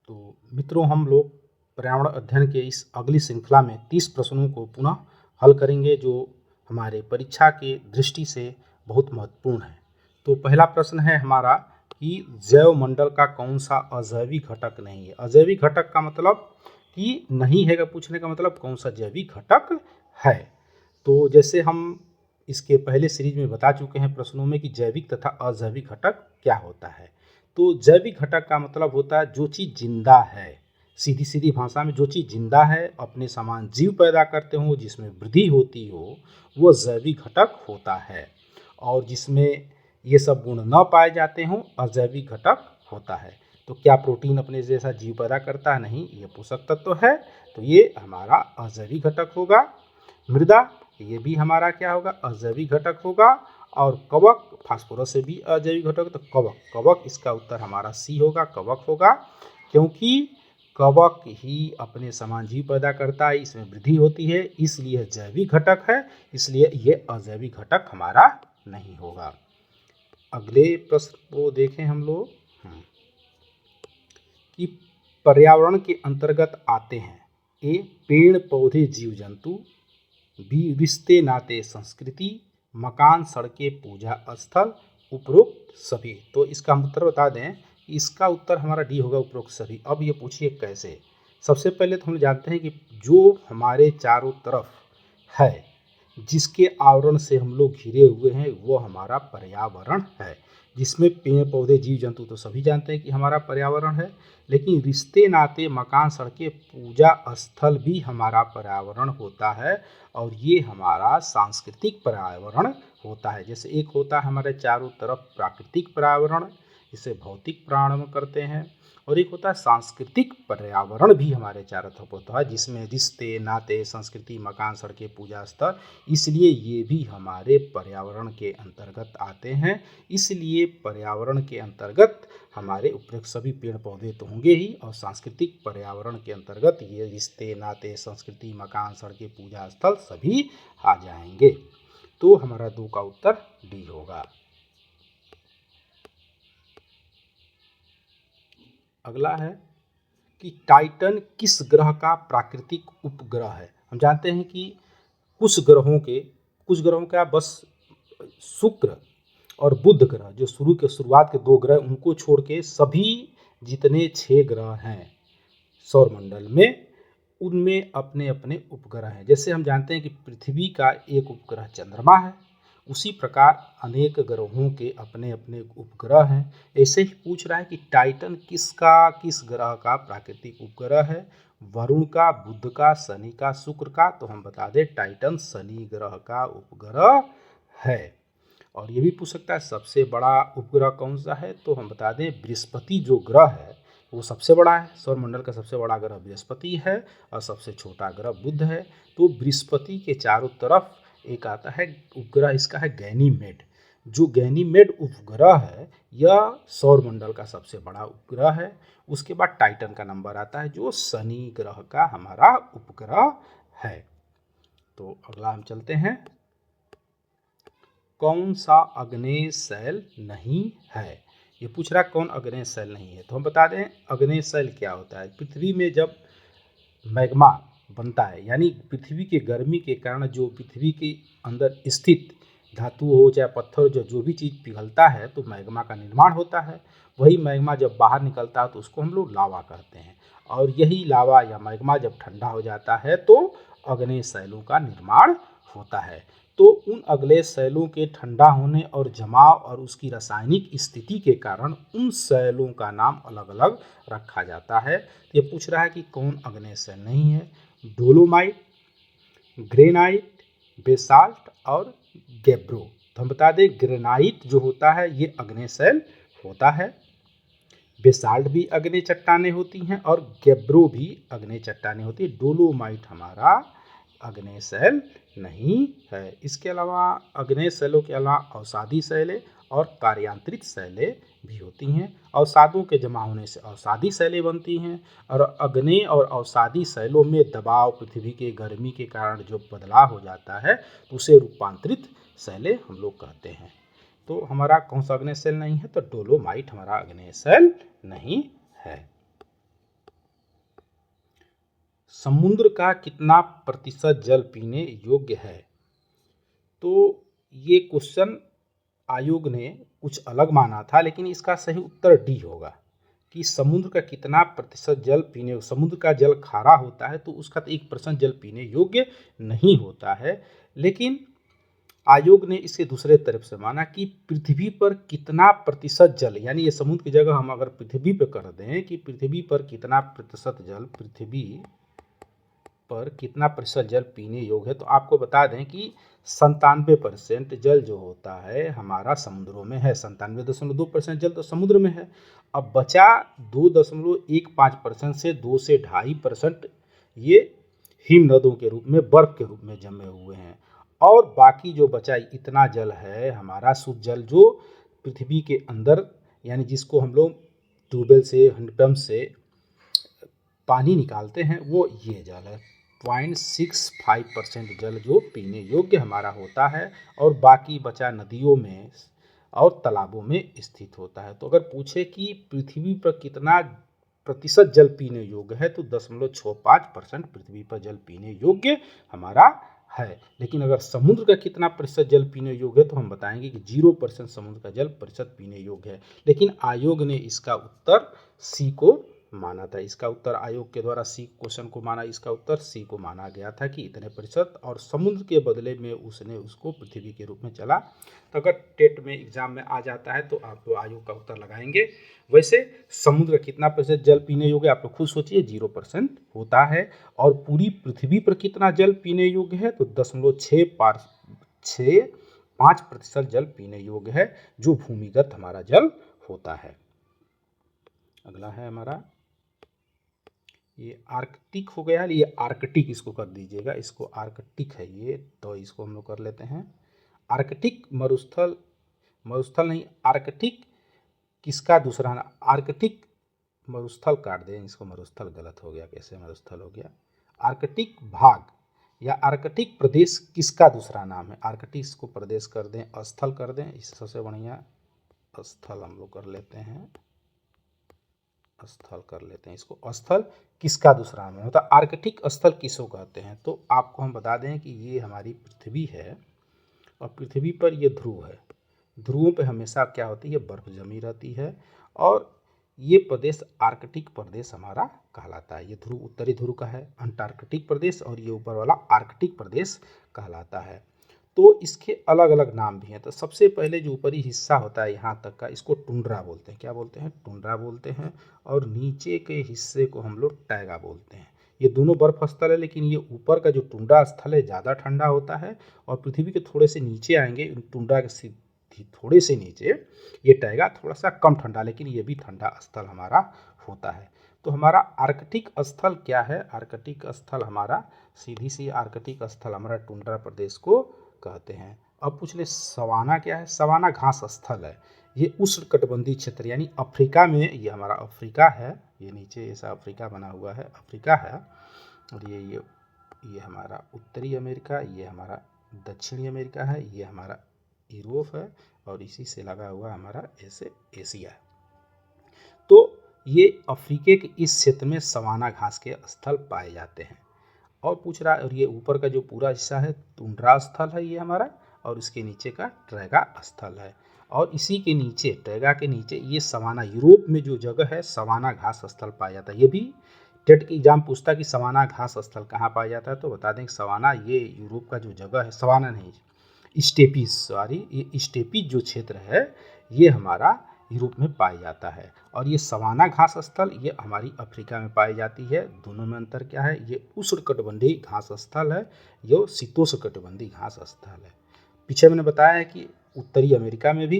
तो मित्रों, हम लोग पर्यावरण अध्ययन के इस अगली श्रृंखला में 30 प्रश्नों को पुनः हल करेंगे, जो हमारे परीक्षा के दृष्टि से बहुत महत्वपूर्ण है। तो पहला प्रश्न है हमारा कि जैव मंडल का कौन सा अजैविक घटक नहीं है। अजैविक घटक का मतलब कि नहीं है, का पूछने का मतलब कौन सा जैविक घटक है। तो जैसे हम इसके पहले सीरीज में बता चुके हैं प्रश्नों में कि जैविक तथा अजैविक घटक क्या होता है। तो जैविक घटक का मतलब होता है जो चीज़ जिंदा है, सीधी सीधी भाषा में जो चीज़ जिंदा है, अपने समान जीव पैदा करते हो, जिसमें वृद्धि होती हो, वो जैविक घटक होता है। और जिसमें ये सब गुण न पाए जाते हों, अजैविक घटक होता है। तो क्या प्रोटीन अपने जैसा जीव पैदा करता है? नहीं, ये पोषक तत्व है, तो ये हमारा अजैविक घटक होगा। मृदा, ये भी हमारा क्या होगा? अजैविक घटक होगा। और कवक, फास्फोरस से भी अजैविक घटक, तो कवक इसका उत्तर हमारा सी होगा, कवक होगा, क्योंकि कवक ही अपने समान जीव पैदा करता है, इसमें वृद्धि होती है, इसलिए जैविक घटक है, इसलिए ये अजैविक घटक हमारा नहीं होगा। अगले प्रश्न को देखें हम लोग कि पर्यावरण के अंतर्गत आते हैं ए पेड़ पौधे जीव जंतु, बी रिश्ते नाते संस्कृति, मकान सड़कें पूजा स्थल, उपरोक्त सभी। तो इसका उत्तर बता दें, इसका उत्तर हमारा डी होगा, उपरोक्त सभी। अब ये पूछिए कैसे। सबसे पहले तो हम जानते हैं कि जो हमारे चारों तरफ है, जिसके आवरण से हम लोग घिरे हुए हैं, वो हमारा पर्यावरण है। जिसमें पेड़ पौधे जीव जंतु तो सभी जानते हैं कि हमारा पर्यावरण है, लेकिन रिश्ते नाते मकान सड़कें पूजा स्थल भी हमारा पर्यावरण होता है। और ये हमारा सांस्कृतिक पर्यावरण होता है। जैसे एक होता है हमारे चारों तरफ प्राकृतिक पर्यावरण, जिसे भौतिक पर्यावरण करते हैं, और एक होता है सांस्कृतिक पर्यावरण भी हमारे चारों तरफ होता है, जिसमें रिश्ते नाते संस्कृति मकान सड़कें पूजा स्थल, इसलिए ये भी हमारे पर्यावरण के अंतर्गत आते हैं। इसलिए पर्यावरण के अंतर्गत हमारे उपरोक्त सभी पेड़ पौधे तो होंगे ही, और सांस्कृतिक पर्यावरण के अंतर्गत ये रिश्ते नाते संस्कृति मकान सड़कें पूजा स्थल सभी आ जाएंगे। तो हमारा 2 का उत्तर डी होगा। अगला है कि टाइटन किस ग्रह का प्राकृतिक उपग्रह है। हम जानते हैं कि कुछ ग्रहों का बस शुक्र और बुध ग्रह, जो शुरुआत के 2 ग्रह, उनको छोड़ के सभी जितने 6 ग्रह हैं सौरमंडल में, उनमें अपने अपने उपग्रह हैं। जैसे हम जानते हैं कि पृथ्वी का एक उपग्रह चंद्रमा है, उसी प्रकार अनेक ग्रहों के अपने अपने उपग्रह हैं। ऐसे ही पूछ रहा है कि टाइटन किस ग्रह का प्राकृतिक उपग्रह है। वरुण का, बुध का, शनि का, शुक्र का। तो हम बता दें टाइटन शनि ग्रह का उपग्रह है। और ये भी पूछ सकता है सबसे बड़ा उपग्रह कौन सा है। तो हम बता दें बृहस्पति जो ग्रह है वो सबसे बड़ा है। सौरमंडल का सबसे बड़ा ग्रह बृहस्पति है और सबसे छोटा ग्रह बुध है। तो बृहस्पति के चारों तरफ एक आता है उपग्रह, इसका है गैनीमेड। जो गैनीमेड उपग्रह है यह सौरमंडल का सबसे बड़ा उपग्रह है। उसके बाद टाइटन का नंबर आता है, जो शनि ग्रह का हमारा उपग्रह है। तो अगला हम चलते हैं, कौन सा अग्नेय शैल नहीं है। ये पूछ रहा है कौन अग्नेय शैल नहीं है। तो हम बता दें अग्नेय शैल क्या होता है। पृथ्वी में जब मैग्मा बनता है, यानी पृथ्वी के गर्मी के कारण जो पृथ्वी के अंदर स्थित धातु हो चाहे पत्थर हो, जो भी चीज़ पिघलता है तो मैग्मा का निर्माण होता है। वही मैग्मा जब बाहर निकलता है तो उसको हम लोग लावा कहते हैं। और यही लावा या मैग्मा जब ठंडा हो जाता है तो अग्नेय शैलों का निर्माण होता है। तो उन अगले शैलों के ठंडा होने और जमाव और उसकी रासायनिक स्थिति के कारण उन शैलों का नाम अलग अलग रखा जाता है। ये पूछ रहा है कि कौन अग्नेय शैल नहीं है। डोलोमाइट, ग्रेनाइट, बेसाल्ट और गैब्रो। तो हम बता दें ग्रेनाइट जो होता है ये अग्नेय शैल होता है। बेसाल्ट भी अग्नेय चट्टानें होती हैं और गैब्रो भी अग्नेय चट्टानें होती है। डोलोमाइट हमारा अग्नेय शैल नहीं है। इसके अलावा अग्नेय शैलों के अलावा अवसादी शैलें और कार्यांतरित शैलें भी होती हैं। अवसादों के जमा होने से अवसादी शैलें बनती हैं। और अग्नेय और अवसादी शैलों में दबाव, पृथ्वी के गर्मी के कारण जो बदलाव हो जाता है तो उसे रूपांतरित शैलें हम लोग कहते हैं। तो हमारा कौन सा अग्नेय शैल नहीं है। तो डोलोमाइट हमारा अग्नेय शैल नहीं है। समुद्र का कितना प्रतिशत जल पीने योग्य है? तो ये क्वेश्चन आयोग ने कुछ अलग माना था, लेकिन इसका सही उत्तर डी होगा कि समुद्र का कितना प्रतिशत जल पीने, समुद्र का जल खारा होता है तो उसका तो 1% जल पीने योग्य नहीं होता है। लेकिन आयोग ने इसके दूसरे तरफ से माना कि पृथ्वी पर कितना प्रतिशत जल, यानी ये समुद्र की जगह हम अगर पृथ्वी पर कर दें कि पृथ्वी पर कितना प्रतिशत जल, पृथ्वी पर कितना प्रतिशत जल पीने योग्य है, तो आपको बता दें कि 97% जल जो होता है हमारा समुद्रों में है। 97.2% जल तो समुद्र में है। अब बचा 2.15% से 2 से 2.5% ये हिम नदों के रूप में, बर्फ के रूप में जमे हुए हैं। और बाकी जो बचा इतना जल है हमारा शुद्ध जल जो पृथ्वी के अंदर, यानी जिसको हम लोग ट्यूबवेल से, हैंडपंप से पानी निकालते हैं, वो ये जल है। 0.65% जल जो पीने योग्य हमारा होता है और बाकी बचा नदियों में और तालाबों में स्थित होता है। तो अगर पूछे कि पृथ्वी पर कितना प्रतिशत जल पीने योग्य है तो 0.65% पृथ्वी पर जल पीने योग्य हमारा है। लेकिन अगर समुद्र का कितना प्रतिशत जल पीने योग्य है तो हम बताएंगे कि 0% समुद्र का जल प्रतिशत पीने योग्य है। लेकिन आयोग ने इसका उत्तर सी को माना था। इसका उत्तर आयोग के द्वारा सी क्वेश्चन को माना, इसका उत्तर सी को माना गया था कि इतने प्रतिशत, और समुद्र के बदले में उसने उसको पृथ्वी के रूप में चला। तो अगर टेट में एग्जाम में आ जाता है तो आप आयोग का उत्तर लगाएंगे। वैसे समुद्र कितना प्रतिशत जल पीने योग्य, आप लोग खुद सोचिए, 0% होता है। और पूरी पृथ्वी पर कितना जल पीने योग्य है तो 0.65% जल पीने योग्य है जो भूमिगत हमारा जल होता है। अगला है हमारा ये आर्कटिक हो गया, ये आर्कटिक इसको कर दीजिएगा, इसको आर्कटिक है ये, तो इसको हम लोग कर लेते हैं आर्कटिक मरुस्थल, मरुस्थल नहीं, आर्कटिक किसका दूसरा नाम, आर्कटिक मरुस्थल काट दें इसको, मरुस्थल गलत हो गया, कैसे मरुस्थल हो गया। आर्कटिक भाग या आर्कटिक प्रदेश किसका दूसरा नाम है? आर्कटिक इसको प्रदेश कर दें, स्थल कर दें, इससे सबसे बढ़िया स्थल हम लोग कर लेते हैं, स्थल कर लेते हैं इसको। स्थल किसका दूसरा नाम है, मतलब आर्कटिक स्थल किसको कहते हैं? तो आपको हम बता दें कि ये हमारी पृथ्वी है और पृथ्वी पर ये ध्रुव है। ध्रुवों पे हमेशा क्या होती है, बर्फ जमी रहती है और ये प्रदेश आर्कटिक प्रदेश हमारा कहलाता है। ये ध्रुव उत्तरी ध्रुव का है, अंटार्कटिक प्रदेश, और ये ऊपर वाला आर्कटिक प्रदेश कहलाता है। तो इसके अलग अलग नाम भी हैं। तो सबसे पहले जो ऊपरी हिस्सा होता है यहाँ तक का, इसको टुंड्रा बोलते हैं। क्या बोलते हैं? टुंड्रा बोलते हैं। और नीचे के हिस्से को हम लोग टैगा बोलते हैं। ये दोनों बर्फ स्थल है, लेकिन ये ऊपर का जो टुंड्रा स्थल है ज़्यादा ठंडा होता है, और पृथ्वी के थोड़े से नीचे आएंगे, टुंड्रा के थोड़े से नीचे ये टैगा थोड़ा सा कम ठंडा, लेकिन ये भी ठंडा स्थल हमारा होता है। तो हमारा आर्कटिक स्थल क्या है? आर्कटिक स्थल हमारा, सीधी सी आर्कटिक स्थल हमारा टुंड्रा प्रदेश को कहते हैं। अब पूछ ले सवाना क्या है? सवाना घास स्थल है। ये उष्णकटिबंधीय क्षेत्र, यानी अफ्रीका में, ये हमारा अफ्रीका है, ये नीचे ऐसा अफ्रीका बना हुआ है, अफ्रीका है। और ये हमारा उत्तरी अमेरिका, ये हमारा दक्षिणी अमेरिका है, ये हमारा यूरोप है, और इसी से लगा हुआ हमारा ऐसे एशिया है। तो ये अफ्रीके के इस क्षेत्र में सवाना घास के स्थल पाए जाते हैं। और पूछ रहा है, और ये ऊपर का जो पूरा हिस्सा है टुंड्रा स्थल है ये हमारा, और इसके नीचे का टैगा स्थल है। और इसी के नीचे, टैगा के नीचे, ये सवाना, यूरोप में जो जगह है सवाना घास स्थल पाया जाता है। ये भी टेट की एग्जाम पूछता है कि सवाना घास स्थल कहाँ पाया जाता है, तो बता दें कि सवाना ये यूरोप का जो जगह है, सवाना नहीं, स्टेपीज, सॉरी, ये स्टेपीज जो क्षेत्र है ये हमारा यूरोप में पाया जाता है। और ये सवाना घास स्थल ये हमारी अफ्रीका में पाई जाती है। दोनों में अंतर क्या है? ये उष्णकटिबंधीय घास स्थल है, ये शीतोष्णकटिबंधीय घास स्थल है। पीछे मैंने बताया है कि उत्तरी अमेरिका में भी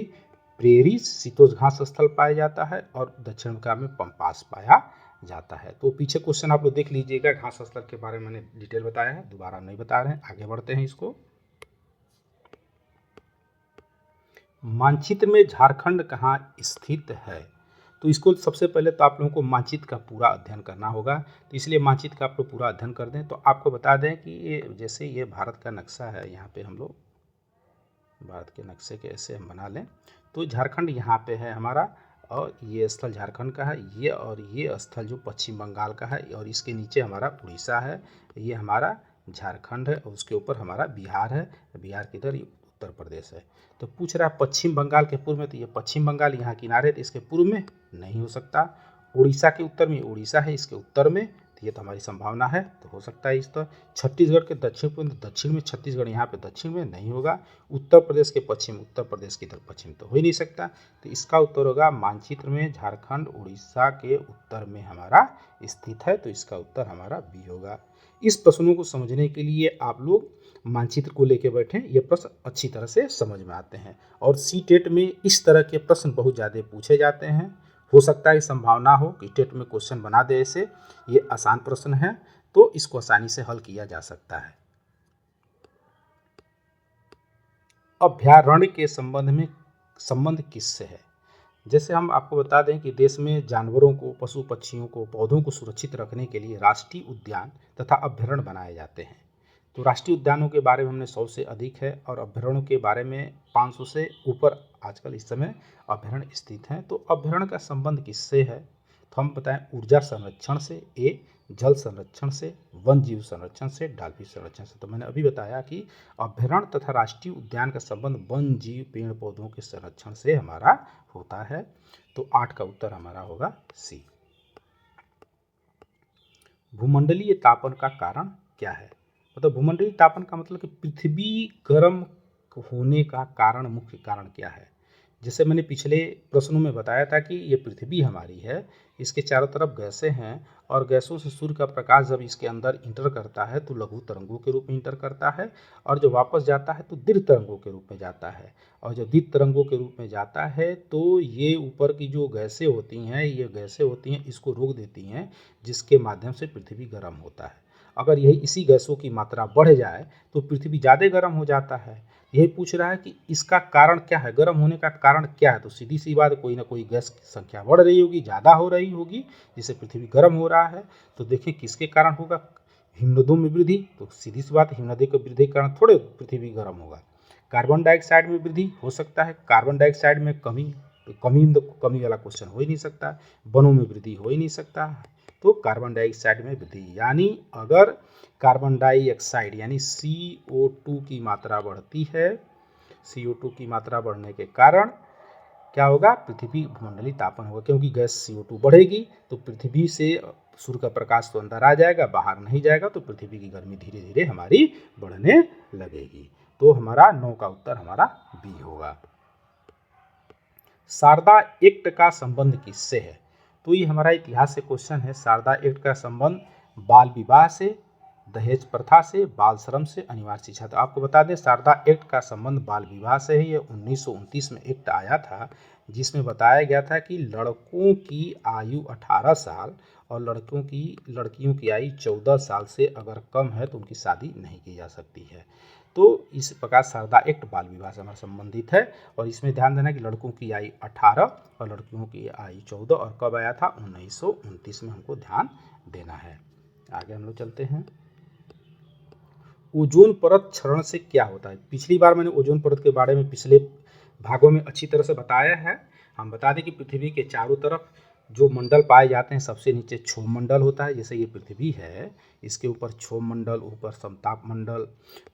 प्रेरी शीतोष्ण घास स्थल पाया जाता है, और दक्षिण अमेरिका में पंपास पाया जाता है। तो पीछे क्वेश्चन आप लोग देख लीजिएगा, घास स्थल के बारे में मैंने डिटेल बताया है, दोबारा नहीं बता रहे हैं। आगे बढ़ते हैं इसको। मानचित्र में झारखंड कहाँ स्थित है? तो इसको सबसे पहले तो आप लोगों को मानचित्र का पूरा अध्ययन करना होगा। तो इसलिए मानचित्र का आप लोग पूरा अध्ययन कर दें। तो आपको बता दें कि ये जैसे ये भारत का नक्शा है, यहाँ पे हम लोग भारत के नक्शे के ऐसे हम बना लें, तो झारखंड यहाँ पे है हमारा, और ये स्थल झारखंड का है, ये और ये स्थल जो पश्चिम बंगाल का है, और इसके नीचे हमारा उड़ीसा है, ये हमारा झारखंड है, और उसके ऊपर हमारा बिहार है, बिहार के इधर ये उत्तर प्रदेश है। तो पूछ रहा है पश्चिम बंगाल के पूर्व में, तो ये पश्चिम बंगाल यहाँ किनारे, तो इसके पूर्व में नहीं हो सकता। उड़ीसा के उत्तर में, उड़ीसा है इसके उत्तर में, तो ये तो हमारी संभावना है, तो हो सकता है इस तरह। छत्तीसगढ़ के दक्षिण पूर्व, दक्षिण में छत्तीसगढ़ यहाँ पे दक्षिण में नहीं होगा। उत्तर प्रदेश के पश्चिम, उत्तर प्रदेश की इधर पश्चिम तो हो ही नहीं सकता, तो इसका उत्तर होगा मानचित्र में झारखंड उड़ीसा के उत्तर में हमारा स्थित है, तो इसका उत्तर हमारा बी होगा। इस प्रश्नों को समझने के लिए आप लोग मानचित्र को लेकर बैठें, ये प्रश्न अच्छी तरह से समझ में आते हैं, और सी टेट में इस तरह के प्रश्न बहुत ज़्यादा पूछे जाते हैं। हो सकता है संभावना हो कि टेट में क्वेश्चन बना दे ऐसे, ये आसान प्रश्न है, तो इसको आसानी से हल किया जा सकता है। अभ्यारण्य के संबंध में संबंध किससे है? जैसे हम आपको बता दें कि देश में जानवरों को, पशु पक्षियों को, पौधों को सुरक्षित रखने के लिए राष्ट्रीय उद्यान तथा अभ्यारण्य बनाए जाते हैं। तो राष्ट्रीय उद्यानों के बारे में हमने 100 से अधिक है, और अभ्यारण्यों के बारे में 500 से ऊपर आजकल इस समय अभ्यारण्य स्थित हैं। तो अभ्यारण्य का संबंध किससे है? तो हम बताएं ऊर्जा संरक्षण से, ए जल संरक्षण से, वन जीव संरक्षण से, डालफिन संरक्षण से। तो मैंने अभी बताया कि अभ्यारण्य तथा राष्ट्रीय उद्यान का संबंध वन जीव पेड़ पौधों के संरक्षण से हमारा होता है। तो 8 का उत्तर हमारा होगा सी। भूमंडलीय तापन का कारण क्या है? मतलब भूमंडलीय तापन का मतलब कि पृथ्वी गर्म होने का कारण, मुख्य कारण क्या है? जैसे मैंने पिछले प्रश्नों में बताया था कि ये पृथ्वी हमारी है, इसके चारों तरफ गैसें हैं, और गैसों से सूर्य का प्रकाश जब इसके अंदर इंटर करता है तो लघु तरंगों के रूप में इंटर करता है, और जो वापस जाता है तो दीर्घ तरंगों के रूप में जाता है। और जब दीर्घ तरंगों के रूप में जाता है तो ये ऊपर की जो गैसें होती हैं, ये गैसें होती हैं इसको रोक देती हैं, जिसके माध्यम से पृथ्वी गर्म होता है। अगर यही इसी गैसों की मात्रा बढ़ जाए तो पृथ्वी ज़्यादा गर्म हो जाता है। यही पूछ रहा है कि इसका कारण क्या है, गर्म होने का कारण क्या है? तो सीधी सी बात, कोई ना कोई गैस की संख्या बढ़ रही होगी, ज़्यादा हो रही होगी, जिससे पृथ्वी गर्म हो रहा है। तो देखिए किसके कारण होगा? हिमनदों में वृद्धि, तो सीधी सी बात, हिमनदी की वृद्धि के कारण थोड़े पृथ्वी गर्म होगा। कार्बन डाइऑक्साइड में वृद्धि हो सकता है, कार्बन डाइऑक्साइड में कमी, कमी वाला क्वेश्चन हो ही नहीं सकता। वनों में वृद्धि हो ही नहीं सकता, तो कार्बन डाइऑक्साइड में वृद्धि, यानी अगर कार्बन डाइऑक्साइड यानी CO2 की मात्रा बढ़ती है, CO2 की मात्रा बढ़ने के कारण क्या होगा? पृथ्वी भूमंडलीय तापन होगा, क्योंकि गैस CO2 बढ़ेगी तो पृथ्वी से सूर्य का प्रकाश तो अंदर आ जाएगा, बाहर नहीं जाएगा, तो पृथ्वी की गर्मी धीरे धीरे हमारी बढ़ने लगेगी। तो हमारा 9 का उत्तर हमारा बी होगा। शारदा एक्ट का संबंध किससे है? तो ये हमारा इतिहास से क्वेश्चन है। शारदा एक्ट का संबंध बाल विवाह से, दहेज प्रथा से, बाल श्रम से, अनिवार्य शिक्षा। तो आपको बता दें शारदा एक्ट का संबंध बाल विवाह से है। ये 1929 में एक्ट आया था, जिसमें बताया गया था कि लड़कों की आयु 18 साल और लड़कियों की आयु 14 साल से अगर कम है तो उनकी शादी नहीं की जा सकती है। तो इस प्रकार शारदा एक्ट बाल विवाह से हमारा संबंधित है, और इसमें ध्यान देना कि लड़कों की आयु 18 और लड़कियों की आयु 14, और कब आया था? 1929 में हमको ध्यान देना है। आगे हम लोग चलते हैं। ओजोन परत क्षरण से क्या होता है? पिछली बार मैंने ओजोन परत के बारे में पिछले भागों में अच्छी तरह से बताया है। हम बता दें कि पृथ्वी के चारों तरफ जो मंडल पाए जाते हैं, सबसे नीचे क्षोभ मंडल होता है, जैसे ये पृथ्वी है, इसके ऊपर क्षोभ मंडल, ऊपर समताप मंडल,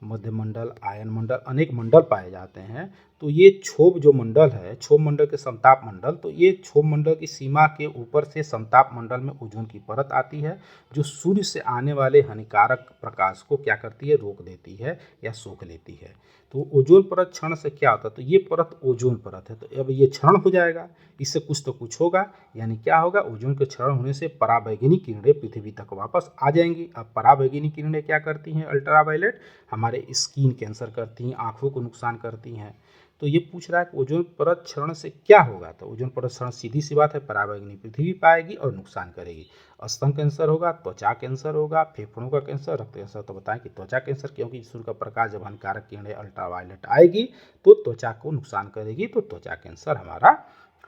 मध्य मंडल, आयन मंडल, अनेक मंडल पाए जाते हैं। तो ये क्षोभ जो मंडल है, क्षोभ मंडल के समताप मंडल, तो ये क्षोभ मंडल की सीमा के ऊपर से समताप मंडल में ओजोन की परत आती है, जो सूर्य से आने वाले हानिकारक प्रकाश को क्या करती है? रोक देती है या सोख लेती है। तो ओजोन परत क्षरण से क्या होता है? तो ये परत ओजोन परत है, तो अब ये क्षरण हो जाएगा, इससे कुछ तो कुछ होगा, यानी क्या होगा? ओजोन के क्षरण होने से पराबैंगनी किरणें पृथ्वी तक वापस आ जाएंगी। अब पराबैंगनी किरणें क्या करती हैं? अल्ट्रावायलेट, हमारे स्किन कैंसर करती हैं, आंखों को नुकसान करती हैं। तो ये पूछ रहा है कि ओजोन परत क्षरण से क्या होगा? तो ओजोन परत क्षरण सीधी सी बात है, पराबैंगनी पृथ्वी पाएगी और नुकसान करेगी। स्तन कैंसर होगा, त्वचा कैंसर होगा, फेफड़ों का कैंसर, रक्त कैंसर। तो बताएं कि त्वचा कैंसर, क्योंकि सूर्य का प्रकाश जब हानिकारक किरणें अल्ट्रावायलेट आएगी तो त्वचा को नुकसान करेगी, तो त्वचा कैंसर हमारा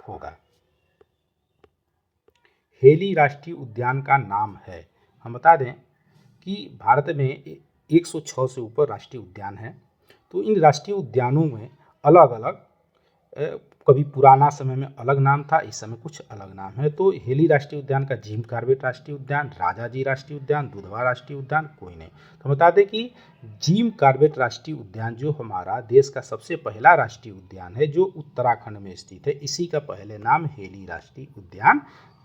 होगा। हेली राष्ट्रीय उद्यान का नाम है। हम बता दें कि भारत में 106 से ऊपर राष्ट्रीय उद्यान हैं। तो इन राष्ट्रीय उद्यानों में अलग अलग कभी पुराना समय में अलग नाम था, इस समय कुछ अलग नाम है। तो हेली राष्ट्रीय उद्यान का जिम कॉर्बेट राष्ट्रीय उद्यान, राजाजी राष्ट्रीय उद्यान, दुधवा राष्ट्रीय उद्यान कोई नहीं। तो बता दें कि जिम कॉर्बेट राष्ट्रीय उद्यान जो हमारा देश का सबसे पहला राष्ट्रीय उद्यान है, जो उत्तराखंड में स्थित है, इसी का पहले नाम हेली राष्ट्रीय उद्यान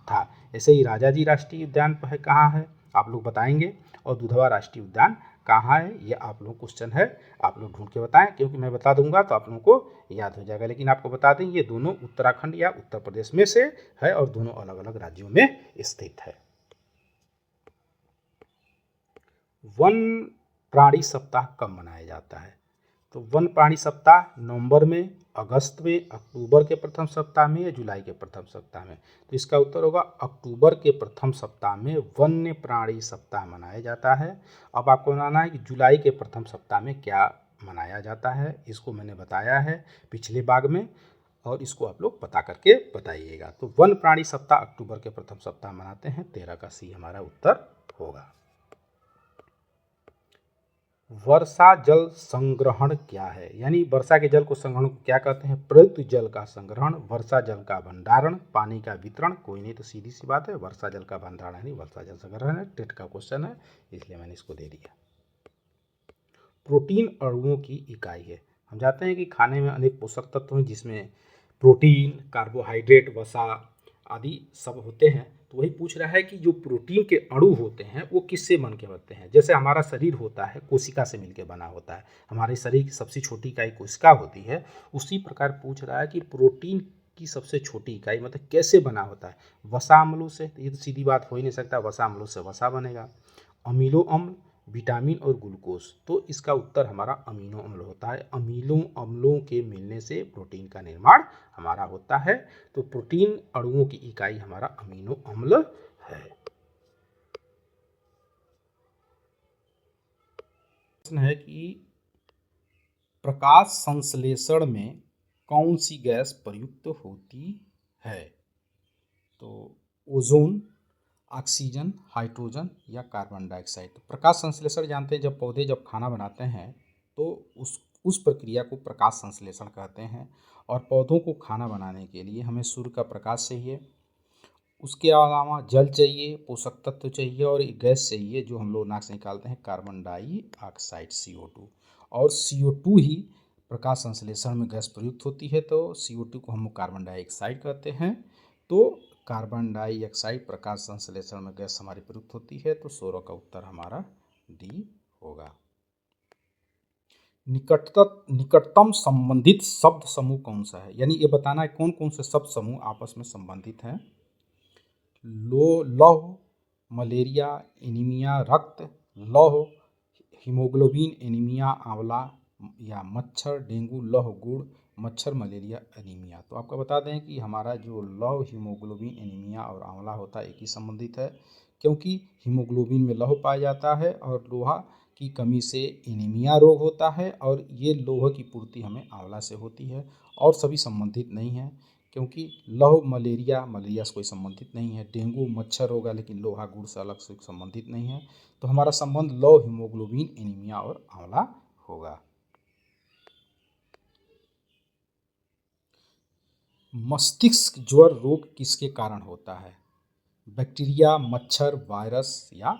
था। ऐसे ही राजाजी राष्ट्रीय उद्यान कहाँ है आप लोग बताएंगे, और दुधवा राष्ट्रीय उद्यान कहाँ है, ये आप लोग क्वेश्चन है, आप लोग ढूंढ के बताएं, क्योंकि मैं बता दूंगा तो आप लोगों को याद हो जाएगा। लेकिन आपको बता दें ये दोनों उत्तराखंड या उत्तर प्रदेश में से है और दोनों अलग अलग राज्यों में स्थित है। वन प्राणी सप्ताह कब मनाया जाता है? तो वन प्राणी सप्ताह नवंबर में, अगस्त में, अक्टूबर के प्रथम सप्ताह में या जुलाई के प्रथम सप्ताह में? तो इसका उत्तर होगा अक्टूबर के प्रथम सप्ताह में वन्य प्राणी सप्ताह मनाया जाता है। अब आपको बताना है कि जुलाई के प्रथम सप्ताह में क्या मनाया जाता है, इसको मैंने बताया है पिछले भाग में, और इसको आप लोग पता करके बताइएगा। तो वन प्राणी सप्ताह अक्टूबर के प्रथम सप्ताह मनाते हैं, 13 का सी हमारा उत्तर होगा। वर्षा जल संग्रहण क्या है? यानी वर्षा के जल को संग्रहण को क्या कहते हैं? प्रयुक्त जल का संग्रहण, वर्षा जल का भंडारण, पानी का वितरण कोई नहीं। तो सीधी सी बात है, वर्षा जल का भंडारण यानी वर्षा जल संग्रहण है। टेट का क्वेश्चन है, इसलिए मैंने इसको दे दिया। प्रोटीन अणुओं की इकाई है। हम जानते हैं कि खाने में अनेक पोषक तत्व हैं, जिसमें प्रोटीन, कार्बोहाइड्रेट, वसा आदि सब होते हैं। तो वही पूछ रहा है कि जो प्रोटीन के अणु होते हैं वो किससे बन के बनते हैं? जैसे हमारा शरीर होता है कोशिका से मिलकर बना होता है, हमारे शरीर की सबसे छोटी इकाई कोशिका होती है, उसी प्रकार पूछ रहा है कि प्रोटीन की सबसे छोटी इकाई मतलब कैसे बना होता है? वसा अम्लों से। तो ये तो सीधी बात हो ही नहीं सकता, वसा अम्लों से वसा बनेगा। अमीनो अम्ल, विटामिन और ग्लूकोज, तो इसका उत्तर हमारा अमीनो अम्ल होता है। अमीनो अम्लों के मिलने से प्रोटीन का निर्माण हमारा होता है। तो प्रोटीन अणुओं की इकाई हमारा अमीनो अम्ल है। प्रश्न है कि प्रकाश संश्लेषण में कौन सी गैस प्रयुक्त होती है? तो ओजोन, ऑक्सीजन, हाइड्रोजन या कार्बन डाइऑक्साइड। तो प्रकाश संश्लेषण जानते हैं, जब पौधे जब खाना बनाते हैं तो उस प्रक्रिया को प्रकाश संश्लेषण कहते हैं। और पौधों को खाना बनाने के लिए हमें सूर्य का प्रकाश चाहिए, उसके अलावा जल चाहिए, पोषक तत्व चाहिए और एक गैस चाहिए जो हम लोग नाक से निकालते हैं, कार्बन डाइऑक्साइड CO2। और CO2 ही प्रकाश संश्लेषण में गैस प्रयुक्त होती है, तो CO2 को हम कार्बन डाइऑक्साइड कहते हैं। तो कार्बन डाइऑक्साइड प्रकाश संश्लेषण में गैस हमारी प्रयुक्त होती है। तो 16 का उत्तर हमारा डी होगा। निकटतम संबंधित शब्द समूह कौन सा है? यानी ये बताना है कौन कौन से शब्द समूह आपस में संबंधित हैं। लौह, मलेरिया, एनीमिया, रक्त, लौह, हीमोग्लोबिन, एनीमिया, आंवला या मच्छर, डेंगू, लौह गुड़, मच्छर, मलेरिया, एनीमिया। तो आपको बता दें कि हमारा जो लौह, हीमोग्लोबिन, एनीमिया और आंवला होता है एक ही संबंधित है, क्योंकि हीमोग्लोबिन में लौह पाया जाता है और लोहा की कमी से एनीमिया रोग होता है, और ये लोह की पूर्ति हमें आंवला से होती है। और सभी संबंधित नहीं है, क्योंकि लौह मलेरिया से कोई संबंधित नहीं है। डेंगू मच्छर होगा लेकिन लोहा गुड़ से अलग से संबंधित नहीं है। तो हमारा संबंध लौह, हीमोग्लोबिन, एनीमिया और आंवला होगा। मस्तिष्क ज्वर रोग किसके कारण होता है? बैक्टीरिया, मच्छर, वायरस या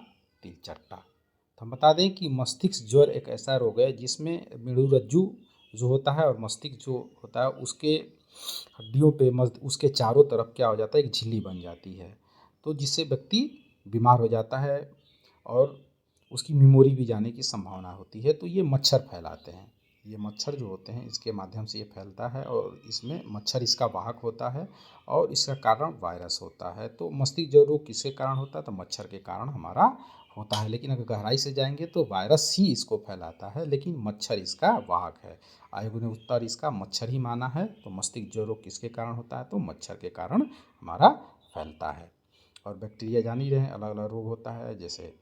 तिलचट्टा। तो हम बता दें कि मस्तिष्क ज्वर एक ऐसा रोग है जिसमें मेरुरज्जु जो होता है और मस्तिष्क जो होता है उसके हड्डियों पे उसके चारों तरफ क्या हो जाता है, एक झिल्ली बन जाती है, तो जिससे व्यक्ति बीमार हो जाता है और उसकी मेमोरी भी जाने की संभावना होती है। तो ये मच्छर फैलाते हैं, ये मच्छर जो होते हैं इसके माध्यम से ये फैलता है और इसमें मच्छर इसका वाहक होता है और इसका कारण वायरस होता है। तो मस्तिष्क ज्वर रोग किसके कारण होता है? तो मच्छर के कारण हमारा होता है। लेकिन अगर गहराई से जाएंगे तो वायरस ही इसको फैलाता है, लेकिन मच्छर इसका वाहक है। आयोग ने उत्तर इसका मच्छर ही माना है। तो मस्तिष्क ज्वर रोग किसके कारण होता है? तो मच्छर के कारण हमारा फैलता है। और बैक्टीरिया जान ही रहे हैं अलग अलग रोग होता है, जैसे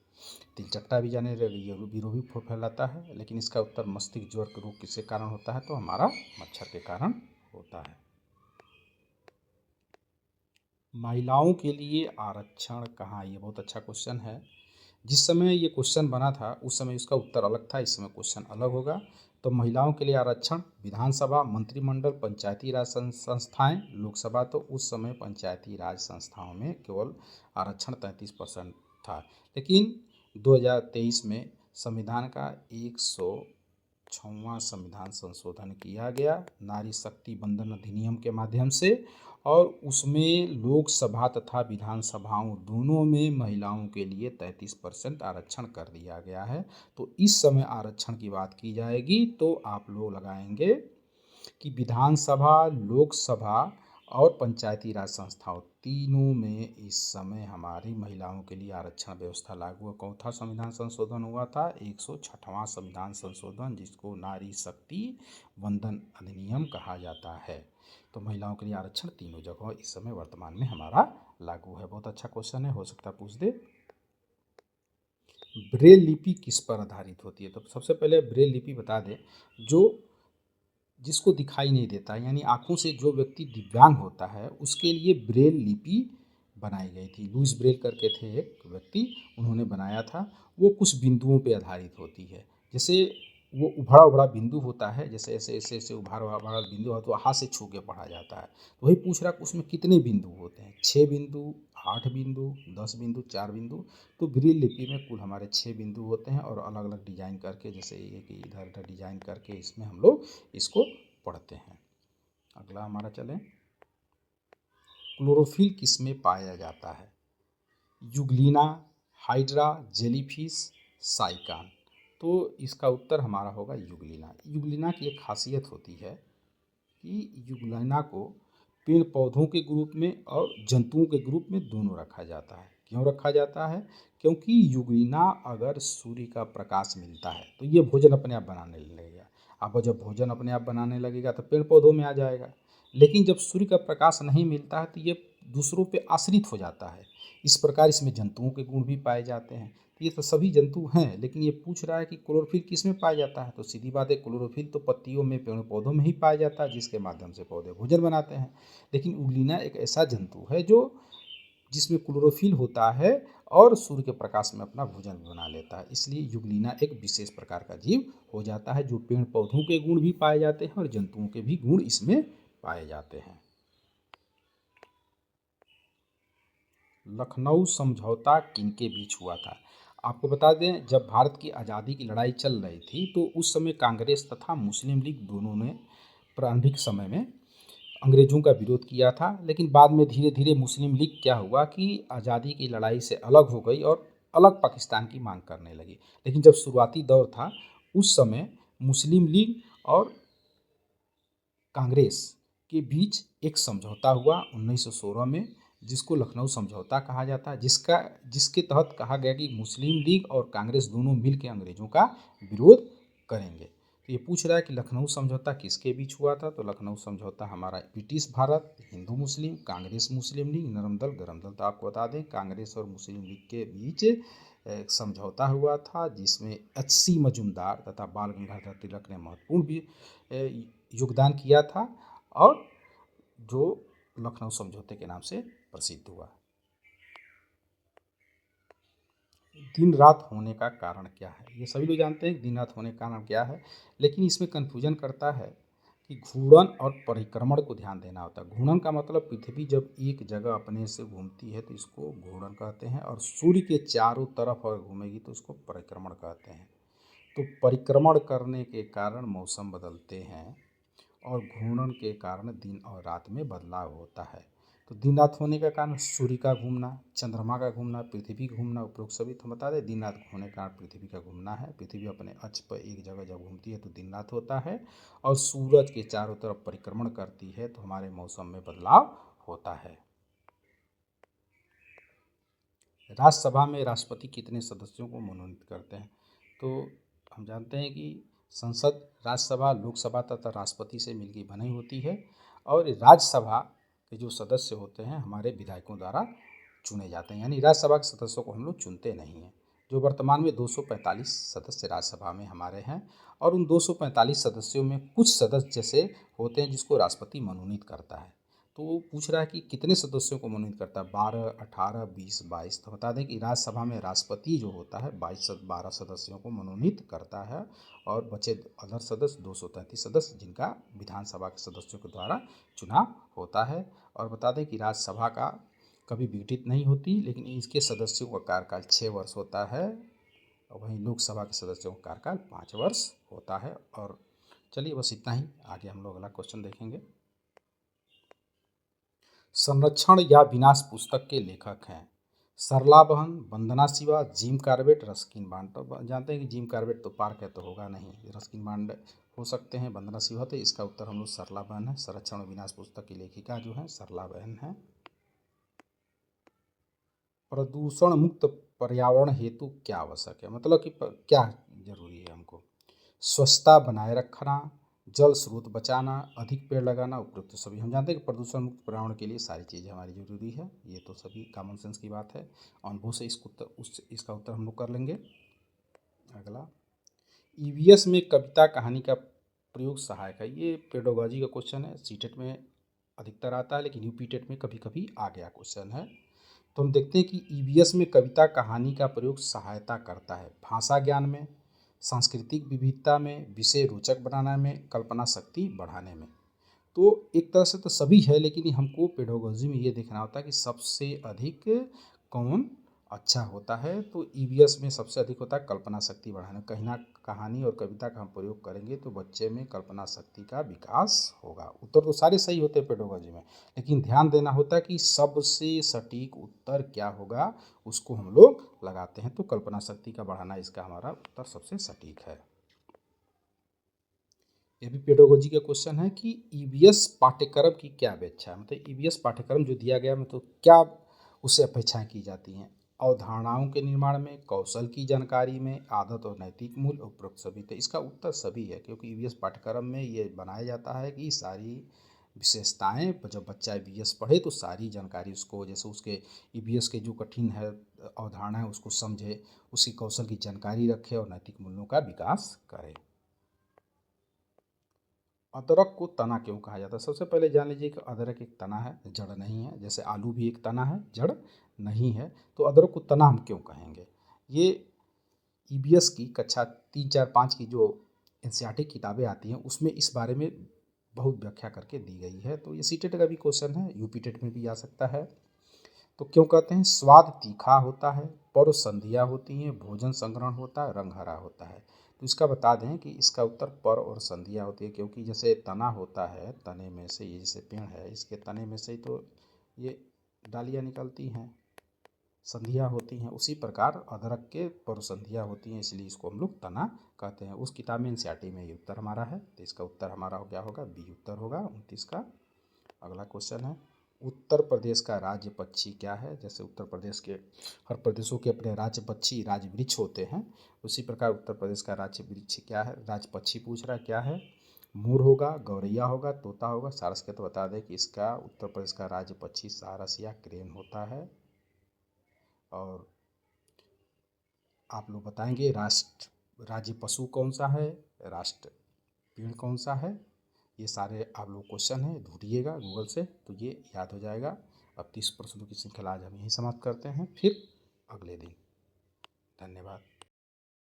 तिलचट्टा भी जाने रहे, ये रोग भी फैलाता है। लेकिन इसका उत्तर मस्तिष्क ज्वर के रोग किसके कारण होता है? तो हमारा मच्छर के कारण होता है। महिलाओं के लिए आरक्षण कहाँ? ये बहुत अच्छा क्वेश्चन है। जिस समय ये क्वेश्चन बना था उस समय इसका उत्तर अलग था, इस समय क्वेश्चन अलग होगा। तो महिलाओं के लिए आरक्षण विधानसभा, मंत्रिमंडल, पंचायती राज संस्थाएं, लोकसभा, तो उस समय पंचायती राज संस्थाओं में केवल आरक्षण 33% था। लेकिन 2023 में संविधान का 106वां संविधान संशोधन किया गया नारी शक्ति वंदन अधिनियम के माध्यम से, और उसमें लोकसभा तथा विधानसभाओं दोनों में महिलाओं के लिए 33% आरक्षण कर दिया गया है। तो इस समय आरक्षण की बात की जाएगी तो आप लोग लगाएंगे कि विधानसभा, लोकसभा और पंचायती राज संस्थाओं तीनों में इस समय हमारी महिलाओं के लिए आरक्षण व्यवस्था लागू है। कौन सा संविधान संशोधन हुआ था? 106वां संविधान संशोधन, जिसको नारी शक्ति वंदन अधिनियम कहा जाता है। तो महिलाओं के लिए आरक्षण तीनों जगह इस समय वर्तमान में हमारा लागू है। बहुत अच्छा क्वेश्चन है, हो सकता है पूछ दे। ब्रेल लिपि किस पर आधारित होती है? तो सबसे पहले ब्रेल लिपि बता दें, जो जिसको दिखाई नहीं देता, यानी आंखों से जो व्यक्ति दिव्यांग होता है उसके लिए ब्रेल लिपि बनाई गई थी। लुईस ब्रेल करके थे एक व्यक्ति, उन्होंने बनाया था। वो कुछ बिंदुओं पे आधारित होती है। जैसे वो उभड़ा उभड़ा बिंदु होता है, जैसे ऐसे ऐसे ऐसे उभड़ा उभड़ा बिंदु हो तो हाथ से छू के पढ़ा जाता है। तो वही पूछ रहा कि उसमें कितने बिंदु होते हैं? 6 बिंदु, 8 बिंदु, 10 बिंदु, 4 बिंदु। तो ब्रेल लिपि में कुल हमारे 6 बिंदु होते हैं और अलग अलग डिजाइन करके, जैसे ये कि इधर उधर डिजाइन करके इसमें हम लोग इसको पढ़ते हैं। अगला हमारा चलें, क्लोरोफिल किस में पाया जाता है? युग्लिना, हाइड्रा, जेलीफिश, साइकान। तो इसका उत्तर हमारा होगा युग्लिना। युग्लिना की एक खासियत होती है कि युग्लिना को पेड़ पौधों के ग्रुप में और जंतुओं के ग्रुप में दोनों रखा जाता है। क्यों रखा जाता है? क्योंकि युग्लिना अगर सूर्य का प्रकाश मिलता है तो ये भोजन अपने आप बनाने लगेगा। अब जब भोजन अपने आप बनाने लगेगा तो पेड़ पौधों में आ जाएगा। लेकिन जब सूर्य का प्रकाश नहीं मिलता है तो ये दूसरों पे आश्रित हो जाता है। इस प्रकार इसमें जंतुओं के गुण भी पाए जाते हैं। ये तो सभी जंतु हैं, लेकिन ये पूछ रहा है कि क्लोरोफिल किस में पाया जाता है? तो सीधी बात है, क्लोरोफिल तो पत्तियों में, पेड़ पौधों में ही पाया जाता है, जिसके माध्यम से पौधे भोजन बनाते हैं। लेकिन युग्लिना एक ऐसा जंतु है जो जिसमें क्लोरोफिल होता है और सूर्य के प्रकाश में अपना भोजन बना लेता है। इसलिए युग्लिना एक विशेष प्रकार का जीव हो जाता है, जो पेड़ पौधों के गुण भी पाए जाते हैं और जंतुओं के भी गुण इसमें पाए जाते हैं। लखनऊ समझौता किनके बीच हुआ था? आपको बता दें, जब भारत की आज़ादी की लड़ाई चल रही थी तो उस समय कांग्रेस तथा मुस्लिम लीग दोनों ने प्रारंभिक समय में अंग्रेज़ों का विरोध किया था। लेकिन बाद में धीरे धीरे मुस्लिम लीग क्या हुआ कि आज़ादी की लड़ाई से अलग हो गई और अलग पाकिस्तान की मांग करने लगी। लेकिन जब शुरुआती दौर था उस समय मुस्लिम लीग और कांग्रेस के बीच एक समझौता हुआ 1916 में, जिसको लखनऊ समझौता कहा जाता है, जिसके तहत कहा गया कि मुस्लिम लीग और कांग्रेस दोनों मिलकर अंग्रेज़ों का विरोध करेंगे। तो ये पूछ रहा है कि लखनऊ समझौता किसके बीच हुआ था? तो लखनऊ समझौता हमारा ब्रिटिश भारत, हिंदू मुस्लिम, कांग्रेस मुस्लिम लीग, नरम दल गरम दल। तो आपको बता दें, कांग्रेस और मुस्लिम लीग के बीच एक समझौता हुआ था, जिसमें H.C. मजूमदार तथा बाल गंगाधर तिलक ने महत्वपूर्ण भी योगदान किया था और जो लखनऊ समझौते के नाम से प्रसिद्ध हुआ। दिन रात होने का कारण क्या है? ये सभी लोग जानते हैं कि दिन रात होने का कारण क्या है, लेकिन इसमें कन्फ्यूजन करता है कि घूर्णन और परिक्रमण को ध्यान देना होता है। घूर्णन का मतलब पृथ्वी जब एक जगह अपने से घूमती है तो इसको घूर्णन कहते हैं, और सूर्य के चारों तरफ अगर घूमेगी तो उसको परिक्रमण कहते हैं। तो परिक्रमण करने के कारण मौसम बदलते हैं और घूर्णन के कारण दिन और रात में बदलाव होता है। तो दिन रात होने का कारण सूर्य का घूमना, चंद्रमा का घूमना, पृथ्वी घूमना, उपरोक्त सभी तो बता दें। दिन रात होने का कारण पृथ्वी का घूमना है। पृथ्वी अपने अक्ष पर एक जगह जब घूमती है तो दिन रात होता है, और सूरज के चारों तरफ परिक्रमण करती है तो हमारे मौसम में बदलाव होता है। राज्यसभा में राष्ट्रपति कितने सदस्यों को मनोनीत करते हैं? तो हम जानते हैं कि संसद, राज्यसभा, लोकसभा तथा राष्ट्रपति से मिलकर बनी होती है, और राज्यसभा के जो सदस्य होते हैं हमारे विधायकों द्वारा चुने जाते हैं। यानी राज्यसभा के सदस्यों को हम लोग चुनते नहीं हैं। जो वर्तमान में 245 सदस्य राज्यसभा में हमारे हैं, और उन 245 सदस्यों में कुछ सदस्य जैसे होते हैं जिसको राष्ट्रपति मनोनीत करता है। तो वो पूछ रहा है कि कितने सदस्यों को मनोनीत करता है, 12, 18, 20, 22। तो बता दें कि राज्यसभा में राष्ट्रपति जो होता है 12 सदस्यों को मनोनीत करता है, और बचे अदर सदस्य 233 सदस्य जिनका विधानसभा के सदस्यों के द्वारा चुनाव होता है। और बता दें कि राज्यसभा का कभी विघटित नहीं होती, लेकिन इसके सदस्यों का कार्यकाल 6 वर्ष होता है, और वहीं लोकसभा के सदस्यों का कार्यकाल 5 वर्ष होता है। और चलिए बस इतना ही, आगे हम लोग अगला क्वेश्चन देखेंगे। संरक्षण या विनाश पुस्तक के लेखक हैं Sarla Behn, Vandana Shiva, Jim Corbett, Ruskin Bond. तो जानते हैं कि जिम कार्बेट तो पार्क है तो होगा नहीं, रस्किन बॉन्ड हो सकते हैं, वंदना शिवा। तो इसका उत्तर हम लोग सरला बहन है। संरक्षण और विनाश पुस्तक की लेखिका जो है सरला बहन है। प्रदूषण मुक्त पर्यावरण हेतु क्या आवश्यक है, मतलब कि क्या जरूरी है हमको। स्वच्छता बनाए रखना, जल स्रोत बचाना, अधिक पेड़ लगाना, उपयुक्त सभी। हम जानते हैं कि प्रदूषण मुक्त पर्यावरण के लिए सारी चीज़ें हमारी जरूरी है, ये तो सभी कॉमन सेंस की बात है। अनुभव से इसका उत्तर हम लोग कर लेंगे। अगला, ईवीएस में कविता कहानी का प्रयोग सहायक है। ये पेडोलॉजी का क्वेश्चन है, सीटेट में अधिकतर आता है, लेकिन यूपीटेट में कभी कभी आ गया क्वेश्चन है। तो हम देखते हैं कि ईवीएस में कविता कहानी का प्रयोग सहायता करता है भाषा ज्ञान में, सांस्कृतिक विविधता में, विषय रोचक बनाने में, कल्पना शक्ति बढ़ाने में। तो एक तरह से तो सभी है, लेकिन हमको पेडोलॉजी में ये देखना होता है कि सबसे अधिक कौन अच्छा होता है। तो ईवीएस में सबसे अधिक होता है कल्पना शक्ति बढ़ाना। कहीं ना कहानी और कविता का हम प्रयोग करेंगे तो बच्चे में कल्पना शक्ति का विकास होगा। उत्तर तो सारे सही होते हैं पेडोलॉजी में, लेकिन ध्यान देना होता है कि सबसे सटीक उत्तर क्या होगा उसको हम लोग लगाते हैं। तो कल्पना शक्ति का बढ़ाना इसका हमारा उत्तर सबसे सटीक है। ये भी पेडोलॉजी का क्वेश्चन है कि ईवीएस पाठ्यक्रम की क्या अपेक्षा है, मतलब ईवीएस पाठ्यक्रम जो दिया गया मतलब क्या उससे अपेक्षाएं की जाती हैं। अवधारणाओं के निर्माण में, कौशल की जानकारी में, आदत और नैतिक मूल्य, उपरोक्त सभी। तो इसका उत्तर सभी है, क्योंकि ईवीएस पाठ्यक्रम में ये बनाया जाता है कि सारी विशेषताएं जब बच्चा ईवीएस पढ़े तो सारी जानकारी उसको, जैसे उसके ईवीएस के जो कठिन है अवधारणा है उसको समझे, उसकी कौशल की जानकारी रखे और नैतिक मूल्यों का विकास करे। अदरक को तना क्यों कहा जाता है। सबसे पहले जान लीजिए कि अदरक एक तना है, जड़ नहीं है। जैसे आलू भी एक तना है, जड़ नहीं है। तो अदरक को तना हम क्यों कहेंगे। ये ईवीएस की कक्षा 3, 4, 5 की जो एनसीईआरटी किताबें आती हैं उसमें इस बारे में बहुत व्याख्या करके दी गई है। तो ये सीटेट का भी क्वेश्चन है, यूपीटेट में भी आ सकता है। तो क्यों कहते हैं। स्वाद तीखा होता है, पर्व संधियाँ होती हैं, भोजन संग्रहण होता है, रंग हरा होता है। तो इसका बता दें कि इसका उत्तर पर्व और संधियाँ होती है, क्योंकि जैसे तना होता है, तने में से ये जैसे पेड़ है इसके तने में से तो ये डालियाँ निकलती हैं, संधियाँ होती हैं। उसी प्रकार अदरक के पर्व संधियाँ होती हैं, इसलिए इसको हम लोग तना कहते हैं। उस किताब में एनसीईआरटी में ये उत्तर हमारा है। तो इसका उत्तर हमारा क्या होगा, बी उत्तर होगा 29 का। अगला क्वेश्चन है, उत्तर प्रदेश का राज्य पक्षी क्या है। जैसे उत्तर प्रदेश के हर प्रदेशों के अपने राज्य पक्षी, राज्य वृक्ष होते हैं, उसी प्रकार उत्तर प्रदेश का राज्य वृक्ष क्या है, राज्य पक्षी पूछ रहा है क्या है। मोर होगा, गौरैया होगा, तोता होगा, सारस के। तो बता दें कि इसका उत्तर प्रदेश का राज्य पक्षी सारस या क्रेन होता है। और आप लोग बताएंगे राष्ट्र राज्य पशु कौन सा है, राष्ट्र पेड़ कौन सा है। ये सारे आप लोग क्वेश्चन हैं, ढूंढिएगा गूगल से तो ये याद हो जाएगा। अब 30 प्रश्नों की श्रृंखला आज हम यहीं समाप्त करते हैं, फिर अगले दिन। धन्यवाद।